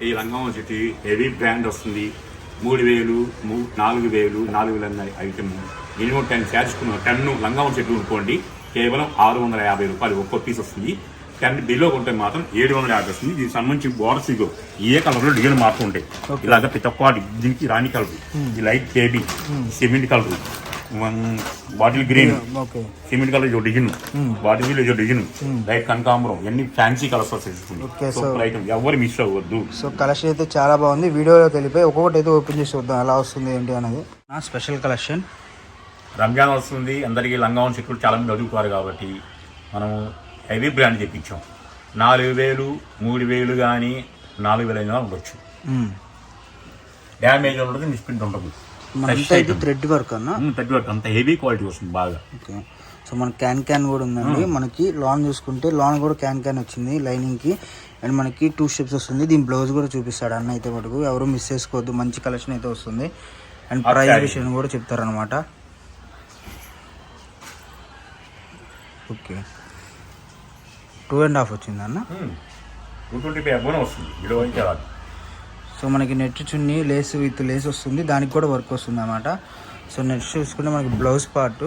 ఈ లంగం వచ్చి heavy brand వస్తుంది. 3000, 4000, 4000 అన్న ఐటమ్ మినిమం 10 చేర్చుకున్న 10 లంగా చెట్టు అనుకోండి కేవలం 650 రూపాయలు ఒక్కో పీస్ వస్తుంది. 10 బిలో కొంటే మాత్రం 750 వస్తుంది. దీనికి సంబంధించి బోర్డర్స్ ఇగో ఏ కలర్లో డిజైన్ మారుతూ ఉంటాయి. ఇలాగ ప్రతి ఒక్క దీనికి రాణి కలర్, ఈ light baby, cement colour, bottle green, cement colour design, bottle design, light కనకాంబరం, ఇవన్నీ ఫ్యాన్సీ కలర్స్ వస్తాయి. ఎవరు మిస్ అవ్వద్దు. సో కలెక్షన్ అయితే చాలా బాగుంది. వీడియోలో తెలిపి ఒక్కొక్కటి అయితే ఓపెన్ చేసి వద్దాం ఎలా వస్తుంది ఏంటి అనేది. స్పెషల్ కలెక్షన్ రంజాన్ వస్తుంది, అందరికీ లంగావన్ చెట్లు చాలా మంది అడుగుతారు కాబట్టి మనం హెవీ బ్రాండ్ తెప్పించాం. 4000, 3000 కానీ 4000 అయినా ఉండొచ్చు. డ్యామేజ్ ఉండదు, మిస్ప్రింట్ ఉండదు. థ్రెడ్ వర్క్ అన్న, థ్రెడ్ వర్క్ అంత హెవీ క్వాలిటీ వస్తుంది బాగా. ఓకే. సో మనకి క్యాన్ కూడా ఉందండి. మనకి లాన్ చూసుకుంటే లాన్ కూడా క్యాన్ వచ్చింది లైనింగ్ కి. అండ్ మనకి 2 స్టెప్స్ వస్తుంది. దీని బ్లౌజ్ కూడా చూపిస్తాడు అన్న అయితే మటుకు ఎవరు మిస్ చేసుకోవద్దు. మంచి కలెక్షన్ అయితే వస్తుంది. అండ్ ప్రైస్ విషయం కూడా చెప్తారనమాట. ఓకే. 2.5 వచ్చింది అన్న. 225 వస్తుంది. సో మనకి net chunni Lay's with lace వస్తుంది, దానికి కూడా వర్క్ వస్తుంది అన్నమాట. సో నెట్ చూసుకుంటే మనకి బ్లౌజ్ పార్ట్,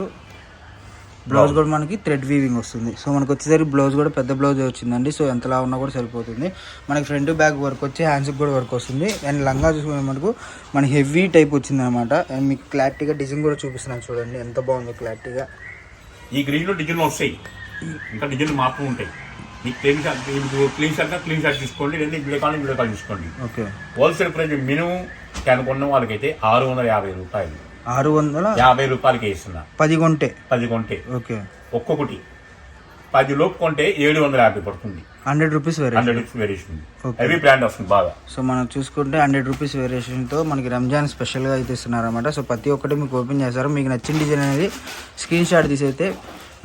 బ్లౌజ్ కూడా మనకి థ్రెడ్ వీవింగ్ వస్తుంది. సో మనకు వచ్చేసరికి బ్లౌజ్ కూడా పెద్ద బ్లౌజ్ వచ్చిందండి. సో ఎంతలా ఉన్నా కూడా సరిపోతుంది. మనకి ఫ్రంట్ బ్యాక్ వర్క్ వచ్చి హ్యాండ్స్కి కూడా వర్క్ వస్తుంది. అండ్ లంగా చూసుకునే మనకు మనకి హెవీ టైప్ వచ్చింది అనమాట. అండ్ మీకు క్లారిటీగా డిజైన్ కూడా చూపిస్తున్నాను చూడండి ఎంత బాగుందో క్లారిటీగా. ఈ గ్రీన్లో డిజైన్లు వస్తాయి, ఇంకా డిజైన్లు మాత్రం ఉంటాయి. మీకు క్లీన్ షర్ట్ తీసుకోండి, రెండు వీడియో కాల్ తీసుకోండి. ఓకే. హోల్సేల్ ప్రైస్ మినిమం 10 కొన్న వాళ్ళకైతే 650 రూపాయలు, 650 రూపాయలకి ఇస్తున్నా. 10 కొంటే ఓకే. ఒక్కొక్కటి 10 లోపు కొంటే 750 పడుతుంది. 100 రూపీస్ వేరియేషన్, హెవీ బ్రాండ్ వస్తుంది బాగా. సో మనం చూసుకుంటే 100 రూపీస్ వేరియేషన్తో మనకి రంజాన్ స్పెషల్గా అయితే ఇస్తున్నారు అనమాట. సో ప్రతి ఒక్కటి మీకు ఓపెన్ చేస్తారు. మీకు నచ్చిన డిజైన్ అనేది స్క్రీన్ షాట్ తీసి అయితే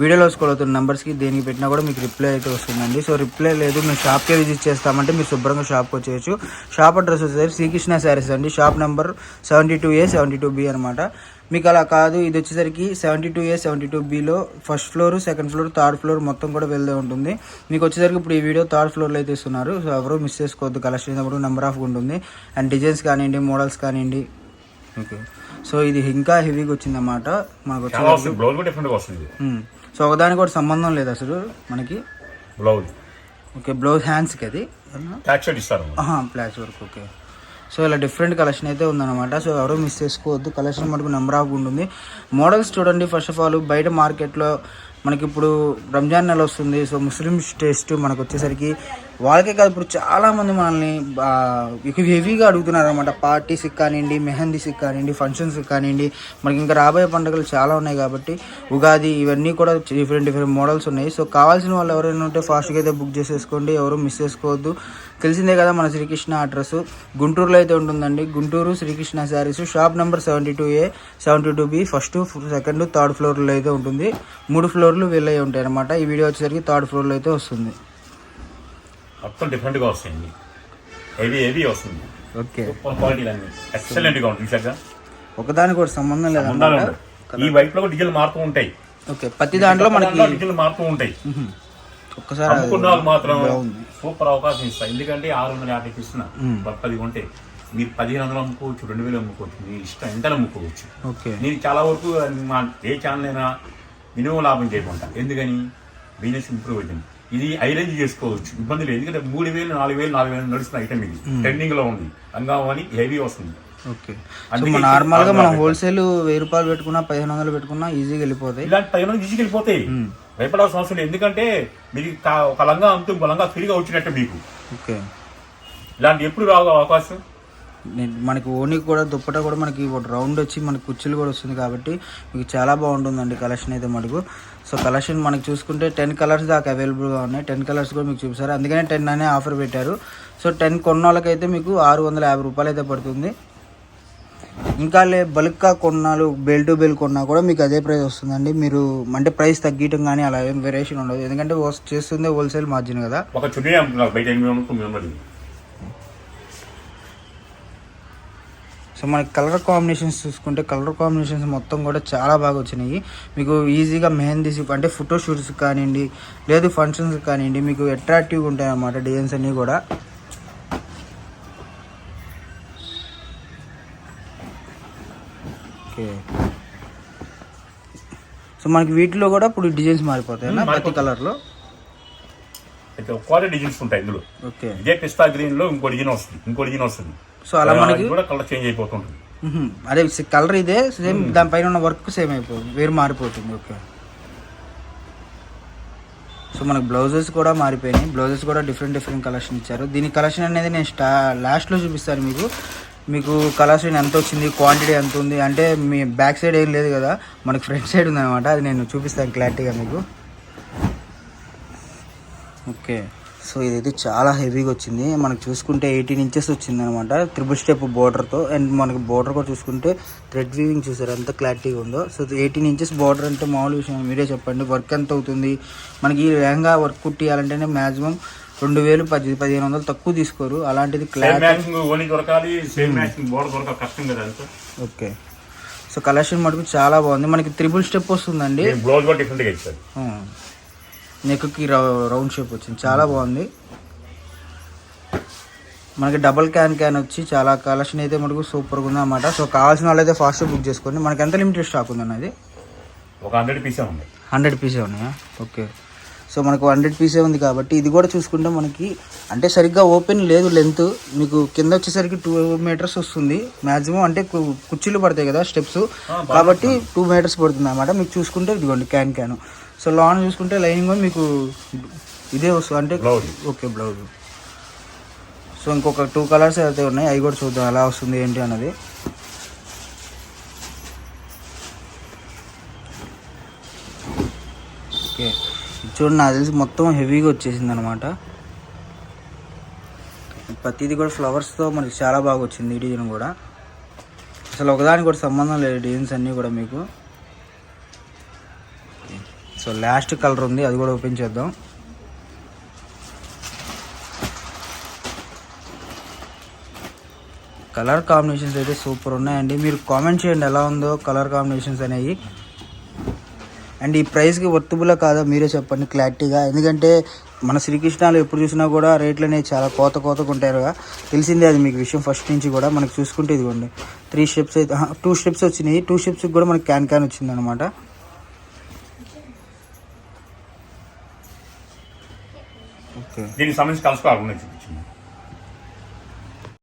వీడియోలో వస్తున్న నెంబర్స్కి దేనికి పెట్టినా కూడా మీకు రిప్లై అయితే వస్తుందండి. సో రిప్లై లేదు మేము షాప్కే విజిట్ చేస్తామంటే మీరు శుభ్రంగా షాప్కి వచ్చేయచ్చు. షాప్ అడ్రస్ వచ్చేసరికి శ్రీకృష్ణ శారీస్ అండి. షాప్ నెంబర్ 72A 72B అనమాట. మీకు అలా కాదు, ఇది వచ్చేసరికి 72A 72Bలో first floor, second floor, third floor మొత్తం కూడా వెళ్తూ ఉంటుంది. మీకు వచ్చేసరికి ఇప్పుడు ఈ వీడియో థర్డ్ ఫ్లోర్లో అయితే ఇస్తున్నారు. సో ఎవరు మిస్ చేసుకోవద్దు. కలెక్షన్ అయినప్పుడు నెంబర్ ఆఫ్ ఉంటుంది. అండ్ డిజైన్స్ కానివ్వండి, మోడల్స్ కానివ్వండి. ఓకే. సో ఇది ఇంకా హెవీగా వచ్చిందన్నమాట. మనకు వచ్చేసరికి సో ఒకదానికి కూడా సంబంధం లేదు అసలు మనకి బ్లౌజ్. ఓకే. బ్లౌజ్ హ్యాండ్స్కి అది ప్లాచ్ వర్క్. ఓకే. సో ఇలా డిఫరెంట్ కలెక్షన్ అయితే ఉందన్నమాట. సో ఎవరో మిస్ చేసుకోవద్దు. కలెక్షన్ మటుకు నెంబర్ ఆఫ్ ఉంటుంది. మోడల్స్ చూడండి. ఫస్ట్ ఆఫ్ ఆల్ బయట మార్కెట్లో మనకి ఇప్పుడు రంజాన్ నెల వస్తుంది. సో ముస్లిం టేస్ట్ మనకు వచ్చేసరికి వాళ్ళకే కాదు, ఇప్పుడు చాలామంది మనల్ని హెవీగా అడుగుతున్నారు అనమాట. పార్టీస్కి కానివ్వండి, మెహందీస్కి కానివ్వండి, ఫంక్షన్స్కి కానివ్వండి. మనకి ఇంకా రాబోయే పండుగలు చాలా ఉన్నాయి కాబట్టి ఉగాది ఇవన్నీ కూడా డిఫరెంట్ మోడల్స్ ఉన్నాయి. సో కావాల్సిన వాళ్ళు ఎవరైనా ఉంటే ఫాస్ట్గా అయితే బుక్ చేసేసుకోండి. ఎవరు మిస్ చేసుకోవద్దు. తెలిసిందే కదా మన శ్రీకృష్ణ అడ్రస్ గుంటూరులో అయితే ఉంటుందండి. Guntur Srikrishna sarees. Shop number 72A 72B first, second, third ఫ్లోర్లో అయితే ఉంటుంది. 3 ఫ్లోర్లు వెళ్ళే ఉంటాయి అనమాట. ఈ వీడియో వచ్చేసరికి థర్డ్ ఫ్లోర్లో అయితే వస్తుంది. మొత్తం డిఫరెంట్గా వస్తాయండి, హెవీ వస్తుంది. ఓకే. ఎక్సలెంట్గా ఉంటుంది. ఒకదానికి కూడా సంబంధం లేదు. ఈ వైట్ లో డిజైన్లు మారుతూ ఉంటాయి. ఓకే. ప్రతి దాంట్లో మనకి డిజైన్లు మారుతూ ఉంటాయి. ఒక్కసారి మాత్రం సూపర్ అవకాశం ఇస్తాయి. ఎందుకంటే 650 ఇస్తున్నా. 10 కొంటే మీరు 1500 అమ్ముకోవచ్చు, 2000 అమ్ముకోవచ్చు, మీ ఇష్టం ఎంత అమ్ముకోవచ్చు. నేను చాలా వరకు మా ఏ ఛానల్ అయినా మినిమం లాభం చేయకుండా, ఎందుకని బిజినెస్ ఇంప్రూవ్ అవుతుంది. ఇది ఐరేంజ్ చేసుకోవచ్చు, ఇబ్బంది లేదు. ఎందుకంటే 3000, 4000 నడుస్తున్న ఐటమ్ ఇది ట్రెండింగ్ లో ఉంది. అంగావని హెవీ వస్తుంది. ఓకే. నార్మల్ గా మనం హోల్సేల్ 1000 రూపాయలు పెట్టుకున్నా, 1500 పెట్టుకున్నా ఈజీగా వెళ్ళిపోతాయి. ఇలాంటి 1500 ఈజీగా వెళ్ళిపోతాయి. భయపడాల్సిన అవసరం లేదు. ఎందుకంటే మీకు ఒక లంగా అమ్ముతూ ఇంకో లంగా ఫ్రీగా వచ్చినట్టు మీకు. ఓకే. ఇలాంటి ఎప్పుడు రావు అవకాశం. మనకి ఓనికి కూడా దుప్పట కూడా మనకి ఒక రౌండ్ వచ్చి మనకి కుర్చీలు కూడా వస్తుంది కాబట్టి మీకు చాలా బాగుంటుందండి కలెక్షన్ అయితే మటుకు. సో కలెక్షన్ మనకి చూసుకుంటే 10 కలర్స్ దాకా అవైలబుల్గా ఉన్నాయి. 10 కలర్స్ కూడా మీకు చూపిస్తారు. అందుకనే 10 అనే ఆఫర్ పెట్టారు. సో 10 కొన్న వాళ్ళకైతే మీకు 650 రూపాయలు అయితే పడుతుంది. ఇంకా బల్క్గా కొన్నాళ్ళు బెల్ టు బెల్ కొన్నా కూడా మీకు అదే ప్రైస్ వస్తుందండి. మీరు అంటే ప్రైస్ తగ్గటం కానీ అలా ఏం వేరియేషన్ ఉండదు. ఎందుకంటే చేస్తుంది హోల్సేల్ మార్జిన్ కదా. ఒక చున్నీ బయట 800. సో మనకి కలర్ కాంబినేషన్స్ చూసుకుంటే కలర్ కాంబినేషన్స్ మొత్తం కూడా చాలా బాగా వచ్చినాయి. మీకు ఈజీగా మెహందీస్ అంటే ఫోటో షూట్స్ కానివ్వండి, లేదు ఫంక్షన్స్ కానివ్వండి, మీకు అట్రాక్టివ్గా ఉంటాయి అన్నమాట డిజైన్స్ అన్నీ కూడా. ఓకే. సో మనకి వీటిలో కూడా ఇప్పుడు డిజైన్స్ మారిపోతాయి ప్రతి కలర్లో. అయితే ఒక్కటే డిజైన్స్ ఉంటాయి ఇందులో. ఓకే. ఇదే పిస్తా గ్రీన్ లో ఇంకో డిజైన్ వస్తుంది. సో అలా మనకి కూడా కలర్ చేంజ్ అయిపోతుంటుంది. అదే కలర్ ఇదే సేమ్, దానిపైన ఉన్న వర్క్ సేమ్ అయిపోతుంది, వేరు మారిపోతుంది. ఓకే. సో మనకు బ్లౌజెస్ కూడా మారిపోయినాయి. బ్లౌజెస్ కూడా డిఫరెంట్ కలెక్షన్ ఇచ్చారు. దీని కలెక్షన్ అనేది నేను లాస్ట్లో చూపిస్తాను మీకు కలెక్షన్ ఎంత వచ్చింది, క్వాంటిటీ ఎంత ఉంది అంటే మీ బ్యాక్ సైడ్ ఏం లేదు కదా, మనకి ఫ్రంట్ సైడ్ ఉందన్నమాట. అది నేను చూపిస్తాను క్లారిటీగా మీకు. ఓకే. సో ఇదైతే చాలా హెవీగా వచ్చింది. మనకు చూసుకుంటే 18 ఇంచెస్ వచ్చింది అనమాట, 3 స్టెప్ బోర్డర్తో. అండ్ మనకి బోర్డర్ కూడా చూసుకుంటే థ్రెడ్ వీవింగ్ చూసారు ఎంత క్లారిటీగా ఉందో. సో 18 ఇంచెస్ బోర్డర్ అంటే మామూలు విషయం మీరే చెప్పండి. వర్క్ ఎంత అవుతుంది మనకి, ఈ లెహంగా వర్క్ కుట్టియాలంటేనే మ్యాక్సిమం 2000 1500 తక్కువ తీసుకోరు. అలాంటిది క్లాత్. ఓకే. సో కలెక్షన్ మటుకు చాలా బాగుంది. మనకి 3 స్టెప్ వస్తుందండి. నెక్కి రౌండ్ షేప్ వచ్చింది, చాలా బాగుంది. మనకి డబల్ క్యాన్ వచ్చి చాలా కలెక్షన్ అయితే మనకు సూపర్గా ఉంది అన్నమాట. సో కావాల్సిన వాళ్ళు అయితే ఫాస్ట్గా బుక్ చేసుకోండి. మనకి ఎంత లిమిటెడ్ స్టాక్ ఉందన్న ఇది? ఒక 100 పీసే ఉంది. 100 పీసే ఉన్నాయా? ఓకే. సో మనకు 100 పీసే ఉంది కాబట్టి ఇది కూడా చూసుకుంటే మనకి అంటే సరిగ్గా ఓపెన్ లేదు. లెంత్ మీకు కింద వచ్చేసరికి 2 మీటర్స్ వస్తుంది మ్యాక్సిమం. అంటే కుర్చీలు పడతాయి కదా స్టెప్స్, కాబట్టి 2 మీటర్స్ పడుతుంది అన్నమాట. మీకు చూసుకుంటే ఇదిగోండి క్యాన్. సో లాన్ చూసుకుంటే లైనింగ్ కూడా మీకు ఇదే వస్తుంది అంటే. ఓకే. బ్లౌజ్. సో ఇంకొక 2 కలర్స్ అయితే ఉన్నాయి, అవి కూడా చూద్దాం ఎలా వస్తుంది ఏంటి అన్నది. ఓకే. చూడండి, నాకు తెలిసి మొత్తం హెవీగా వచ్చేసింది అనమాట. ప్రతిదీ కూడా ఫ్లవర్స్తో మనకి చాలా బాగా వచ్చింది. ఈ డిజైన్ కూడా అసలు ఒకదానికి కూడా సంబంధం లేదు, డిజైన్స్ అన్నీ కూడా మీకు. సో లాస్ట్ కలర్ ఉంది, అది కూడా ఓపెన్ చేద్దాం. కలర్ కాంబినేషన్స్ అయితే సూపర్ ఉన్నాయండి. మీరు కామెంట్ చేయండి ఎలా ఉందో కలర్ కాంబినేషన్స్ అనేవి. అండ్ ఈ ప్రైస్కి వర్తబుల్ కాదా మీరే చెప్పండి క్లారిటీగా. ఎందుకంటే మన శ్రీకృష్ణలో ఎప్పుడు చూసినా కూడా రేట్లు అనేవి చాలా కోతగా ఉంటాయి కదా, తెలిసిందే అది మీకు విషయం ఫస్ట్ నుంచి కూడా. మనకి చూసుకుంటే ఇదిగోండి 3 స్టెప్స్ అయితే 2 స్టెప్స్ వచ్చినాయి. 2 స్టెప్స్కి కూడా మనకి క్యాన్ వచ్చింది అనమాట. ఓకే. దీనికి సంబంధించి కలర్స్ కూడా ఉన్నాయి.